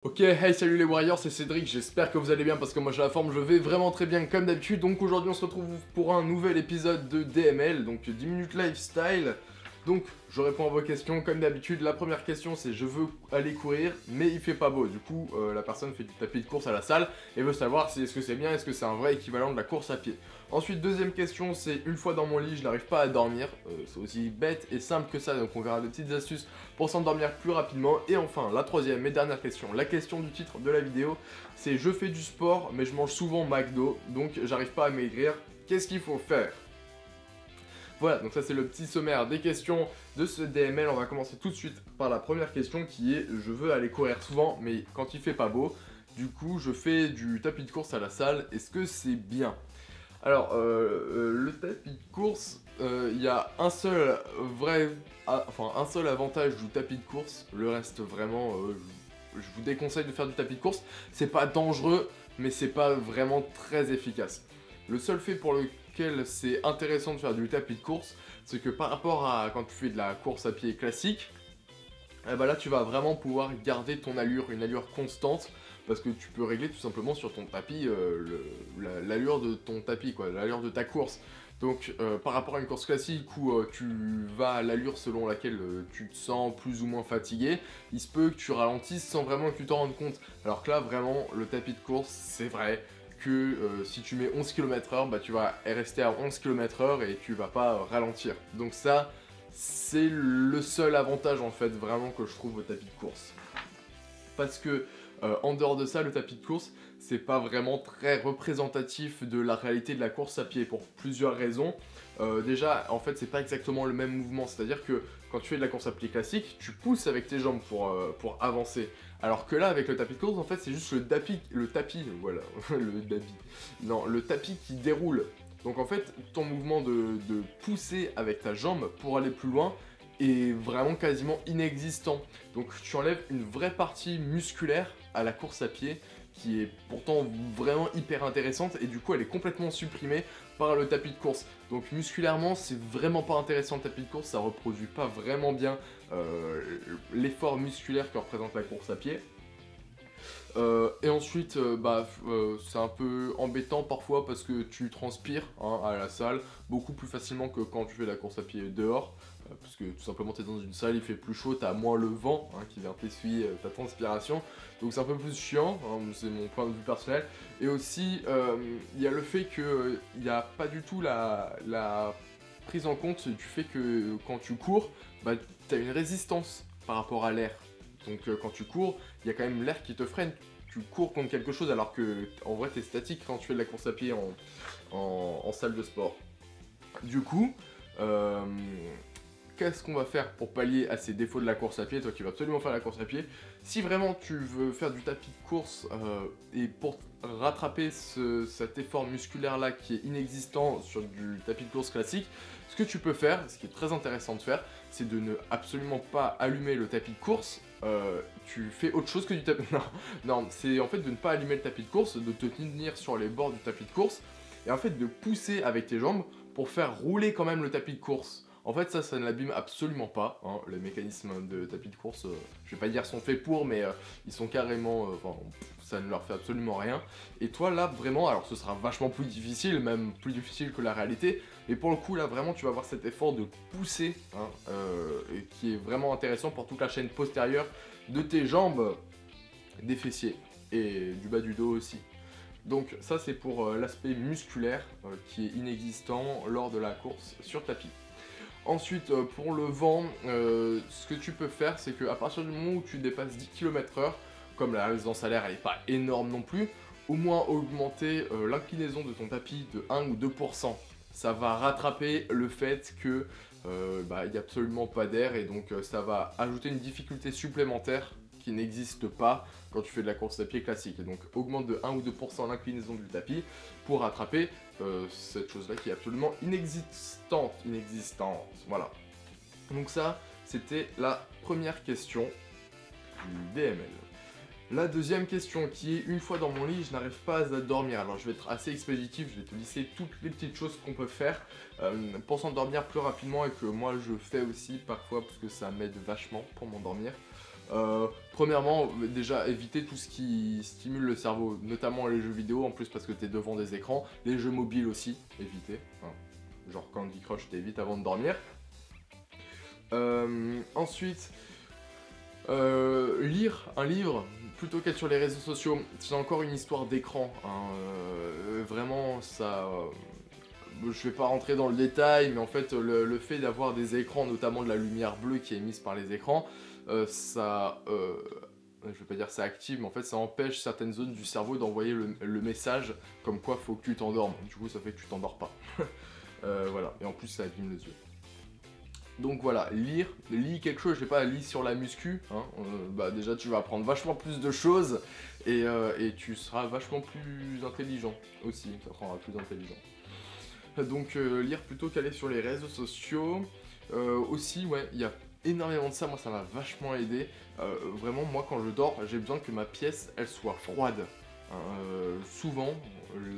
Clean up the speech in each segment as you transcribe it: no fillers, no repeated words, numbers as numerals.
Ok, hey, salut les Warriors, c'est Cédric, j'espère que vous allez bien parce que moi j'ai la forme, je vais vraiment très bien comme d'habitude. Donc aujourd'hui on se retrouve pour un nouvel épisode de DML, donc 10 minutes lifestyle. Donc je réponds à vos questions comme d'habitude. La première question c'est je veux aller courir mais il fait pas beau. Du coup la personne fait du tapis de course à la salle et veut savoir si est-ce que c'est bien, est-ce que c'est un vrai équivalent de la course à pied. Ensuite deuxième question c'est une fois dans mon lit je n'arrive pas à dormir. C'est aussi bête et simple que ça, donc on verra des petites astuces pour s'endormir plus rapidement. Et enfin la troisième et dernière question, la question du titre de la vidéo c'est je fais du sport mais je mange souvent McDo donc j'arrive pas à maigrir, qu'est-ce qu'il faut faire? Voilà, donc ça c'est le petit sommaire des questions de ce DML. On va commencer tout de suite par la première question qui est je veux aller courir souvent mais quand il fait pas beau, du coup je fais du tapis de course à la salle, est-ce que c'est bien? Alors le tapis de course, il y a un seul un seul avantage du tapis de course, le reste vraiment je vous déconseille de faire du tapis de course, c'est pas dangereux mais c'est pas vraiment très efficace. Le seul fait pour lequel c'est intéressant de faire du tapis de course, c'est que par rapport à quand tu fais de la course à pied classique, eh ben là tu vas vraiment pouvoir garder ton allure, une allure constante, parce que tu peux régler tout simplement sur ton tapis l'allure de ton tapis, quoi, l'allure de ta course. Donc par rapport à une course classique où tu vas à l'allure selon laquelle tu te sens plus ou moins fatigué, il se peut que tu ralentisses sans vraiment que tu t'en rendes compte. Alors que là vraiment le tapis de course, c'est vrai que si tu mets 11 km/h, bah tu vas rester à 11 km/h et tu vas pas ralentir. Donc ça, c'est le seul avantage en fait vraiment que je trouve au tapis de course. Parce que en dehors de ça, le tapis de course, c'est pas vraiment très représentatif de la réalité de la course à pied pour plusieurs raisons. Déjà, en fait, c'est pas exactement le même mouvement, c'est-à-dire que quand tu fais de la course à pied classique, tu pousses avec tes jambes pour avancer. Alors que là, avec le tapis de course, en fait, c'est juste le tapis, voilà, le tapis. Non, le tapis qui déroule. Donc en fait, ton mouvement de pousser avec ta jambe pour aller plus loin est vraiment quasiment inexistant. Donc tu enlèves une vraie partie musculaire à la course à pied qui est pourtant vraiment hyper intéressante et du coup elle est complètement supprimée par le tapis de course. Donc musculairement c'est vraiment pas intéressant le tapis de course, ça reproduit pas vraiment bien l'effort musculaire que représente la course à pied. Et ensuite, c'est un peu embêtant parfois parce que tu transpires hein, à la salle beaucoup plus facilement que quand tu fais la course à pied dehors. Parce que tout simplement, tu es dans une salle, il fait plus chaud, tu as moins le vent hein, qui vient t'essuyer ta transpiration. Donc c'est un peu plus chiant, hein, c'est mon point de vue personnel. Et aussi, il y a le fait qu'il n'y a pas du tout la prise en compte du fait que quand tu cours, bah, tu as une résistance par rapport à l'air. Donc quand tu cours, il y a quand même l'air qui te freine. Tu cours contre quelque chose alors que en vrai t'es statique quand tu fais de la course à pied en salle de sport. Du coup, euh, qu'est-ce qu'on va faire pour pallier à ces défauts de la course à pied, toi qui vas absolument faire la course à pied? Si vraiment tu veux faire du tapis de course et pour rattraper cet effort musculaire là qui est inexistant sur du tapis de course classique, ce que tu peux faire, ce qui est très intéressant de faire, c'est de ne absolument pas allumer le tapis de course. Tu fais autre chose que du tapis. Non, non, c'est en fait de ne pas allumer le tapis de course, de te tenir sur les bords du tapis de course et en fait de pousser avec tes jambes pour faire rouler quand même le tapis de course. En fait, ça ne l'abîme absolument pas. Hein. Les mécanismes de tapis de course, je vais pas dire sont faits pour, mais ils sont carrément. Ça ne leur fait absolument rien. Et toi, là, vraiment, alors ce sera vachement plus difficile, même plus difficile que la réalité. Mais pour le coup, là, vraiment, tu vas avoir cet effort de pousser, hein, et qui est vraiment intéressant pour toute la chaîne postérieure de tes jambes, des fessiers et du bas du dos aussi. Donc ça c'est pour l'aspect musculaire qui est inexistant lors de la course sur tapis. Ensuite pour le vent, ce que tu peux faire c'est qu'à partir du moment où tu dépasses 10 km/h, comme la résistance à l'air elle n'est pas énorme non plus, au moins augmenter l'inclinaison de ton tapis de 1 ou 2%. Ça va rattraper le fait que il n'y a absolument pas d'air et donc ça va ajouter une difficulté supplémentaire qui n'existe pas quand tu fais de la course à pied classique. Et donc augmente de 1 ou 2% l'inclinaison du tapis pour rattraper cette chose-là qui est absolument inexistante. Voilà. Donc ça, c'était la première question du DML. La deuxième question qui est une fois dans mon lit, je n'arrive pas à dormir. Alors je vais être assez expéditif, je vais te lister toutes les petites choses qu'on peut faire pour s'endormir plus rapidement et que moi je fais aussi parfois parce que ça m'aide vachement pour m'endormir. Premièrement, déjà éviter tout ce qui stimule le cerveau, notamment les jeux vidéo, en plus parce que t'es devant des écrans, les jeux mobiles aussi, éviter, hein. Genre Candy Crush, t'évites avant de dormir. Ensuite, lire un livre plutôt qu'être sur les réseaux sociaux, c'est encore une histoire d'écran, hein. Vraiment, ça... je vais pas rentrer dans le détail, mais en fait, le fait d'avoir des écrans, notamment de la lumière bleue qui est émise par les écrans, ça... je vais pas dire ça active, mais en fait ça empêche certaines zones du cerveau d'envoyer le message comme quoi faut que tu t'endormes. Du coup, ça fait que tu t'endors pas. Voilà, et en plus ça abîme les yeux. Donc voilà, lis quelque chose, je sais pas, lis sur la muscu, hein, bah déjà tu vas apprendre vachement plus de choses et tu seras vachement plus intelligent aussi, ça te rendra plus intelligent. Donc lire plutôt qu'aller sur les réseaux sociaux. Aussi, ouais, il y a énormément de ça, moi ça m'a vachement aidé. Vraiment, moi quand je dors, j'ai besoin que ma pièce, elle soit froide. Souvent,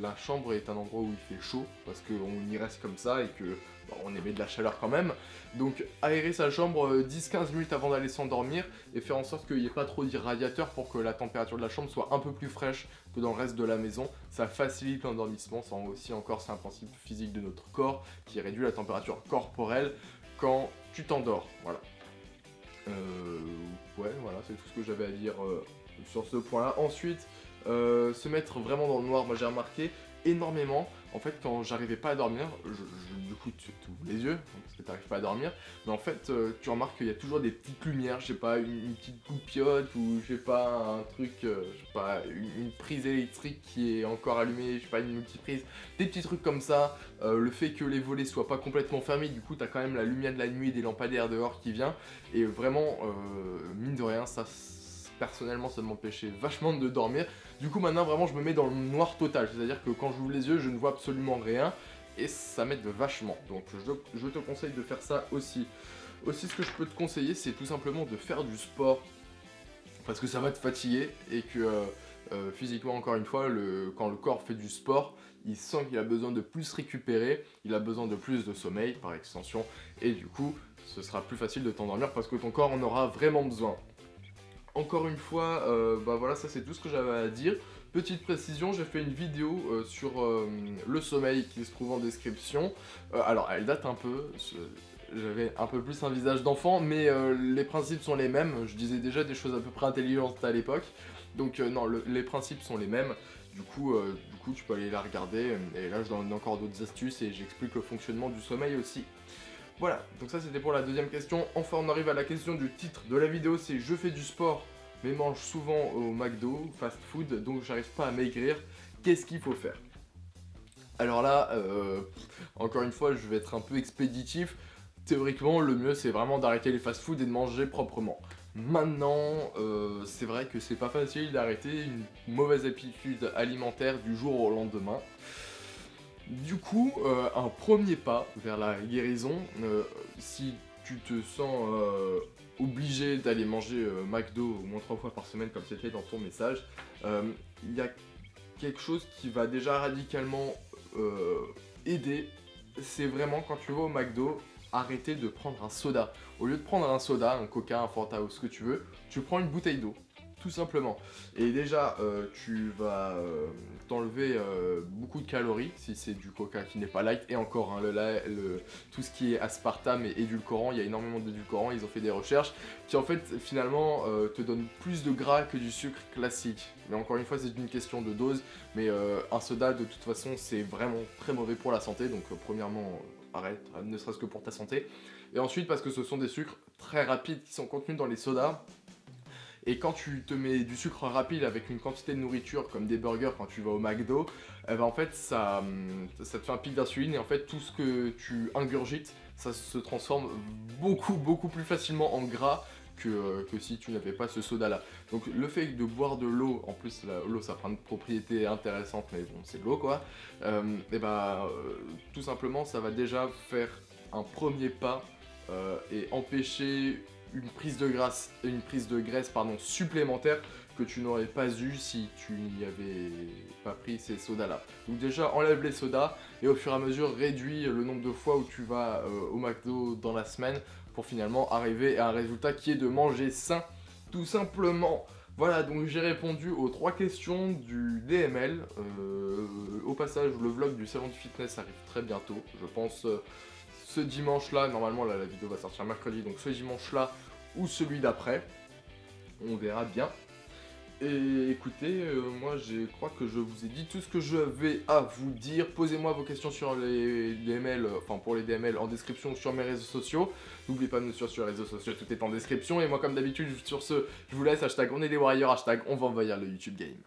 la chambre est un endroit où il fait chaud, parce qu'on y reste comme ça et que bah, on émet de la chaleur quand même. Donc aérer sa chambre 10-15 minutes avant d'aller s'endormir et faire en sorte qu'il n'y ait pas trop d'irradiateur pour que la température de la chambre soit un peu plus fraîche que dans le reste de la maison. Ça facilite l'endormissement, ça aussi encore c'est un principe physique de notre corps qui réduit la température corporelle quand tu t'endors. Voilà. Ouais, voilà, c'est tout ce que j'avais à dire sur ce point-là. Ensuite, se mettre vraiment dans le noir, moi j'ai remarqué énormément, en fait quand j'arrivais pas à dormir, du coup tu ouvres les yeux, parce que t'arrives pas à dormir, mais en fait tu remarques qu'il y a toujours des petites lumières, je sais pas, une petite goupillotte ou je sais pas, un truc, je sais pas, une prise électrique qui est encore allumée, je sais pas, une multiprise, des petits trucs comme ça, le fait que les volets soient pas complètement fermés, du coup t'as quand même la lumière de la nuit et des lampadaires dehors qui vient, et vraiment, mine de rien, ça personnellement ça m'empêchait vachement de dormir. Du coup maintenant vraiment je me mets dans le noir total, c'est-à-dire que quand j'ouvre les yeux je ne vois absolument rien et ça m'aide vachement. Donc je te conseille de faire ça aussi. Aussi ce que je peux te conseiller c'est tout simplement de faire du sport parce que ça va te fatiguer et que physiquement encore une fois quand le corps fait du sport il sent qu'il a besoin de plus récupérer, il a besoin de plus de sommeil par extension et du coup ce sera plus facile de t'endormir parce que ton corps en aura vraiment besoin. Encore une fois, bah voilà, ça c'est tout ce que j'avais à dire. Petite précision, j'ai fait une vidéo sur le sommeil qui se trouve en description. Alors, elle date un peu, j'avais un peu plus un visage d'enfant, mais les principes sont les mêmes. Je disais déjà des choses à peu près intelligentes à l'époque. Donc non, les principes sont les mêmes. Du coup, tu peux aller la regarder. Et là, je donne encore d'autres astuces et j'explique le fonctionnement du sommeil aussi. Voilà, donc ça c'était pour la deuxième question. Enfin on arrive à la question du titre de la vidéo, c'est je fais du sport mais mange souvent au McDo, fast food, donc j'arrive pas à maigrir, qu'est-ce qu'il faut faire? Alors là, encore une fois je vais être un peu expéditif, théoriquement le mieux c'est vraiment d'arrêter les fast food et de manger proprement. Maintenant, c'est vrai que c'est pas facile d'arrêter une mauvaise habitude alimentaire du jour au lendemain. Du coup, un premier pas vers la guérison, si tu te sens obligé d'aller manger McDo au moins 3 fois par semaine comme c'était dans ton message, il y a quelque chose qui va déjà radicalement aider, c'est vraiment quand tu vas au McDo, arrêter de prendre un soda. Au lieu de prendre un soda, un coca, un Fanta ou ce que tu veux, tu prends une bouteille d'eau. Tout simplement. Et déjà, tu vas t'enlever beaucoup de calories si c'est du coca qui n'est pas light. Et encore, hein, tout ce qui est aspartame et édulcorant, il y a énormément d'édulcorants. Ils ont fait des recherches qui en fait finalement te donnent plus de gras que du sucre classique. Mais encore une fois, c'est une question de dose. Mais un soda, de toute façon, c'est vraiment très mauvais pour la santé. Donc premièrement, arrête, ne serait-ce que pour ta santé. Et ensuite, parce que ce sont des sucres très rapides qui sont contenus dans les sodas. Et quand tu te mets du sucre rapide avec une quantité de nourriture comme des burgers quand tu vas au McDo, eh ben en fait ça te fait un pic d'insuline et en fait tout ce que tu ingurgites, ça se transforme beaucoup plus facilement en gras que si tu n'avais pas ce soda là. Donc le fait de boire de l'eau, en plus l'eau ça a plein de propriétés intéressantes mais bon c'est de l'eau quoi, et ben tout simplement ça va déjà faire un premier pas et empêcher une prise de graisse supplémentaire que tu n'aurais pas eu si tu n'y avais pas pris ces sodas là. Donc déjà enlève les sodas et au fur et à mesure réduis le nombre de fois où tu vas au McDo dans la semaine pour finalement arriver à un résultat qui est de manger sain tout simplement. Voilà, donc j'ai répondu aux 3 questions du DML. Au passage, le vlog du salon du fitness arrive très bientôt. Je pense ce dimanche-là, normalement là, la vidéo va sortir mercredi, donc ce dimanche-là ou celui d'après. On verra bien. Et écoutez, moi je crois que je vous ai dit tout ce que j'avais à vous dire. Posez-moi vos questions sur les DML, enfin pour les DML en description sur mes réseaux sociaux. N'oubliez pas de me suivre sur les réseaux sociaux, tout est en description. Et moi comme d'habitude, sur ce, je vous laisse, hashtag on est des warriors, hashtag on va envahir le YouTube game.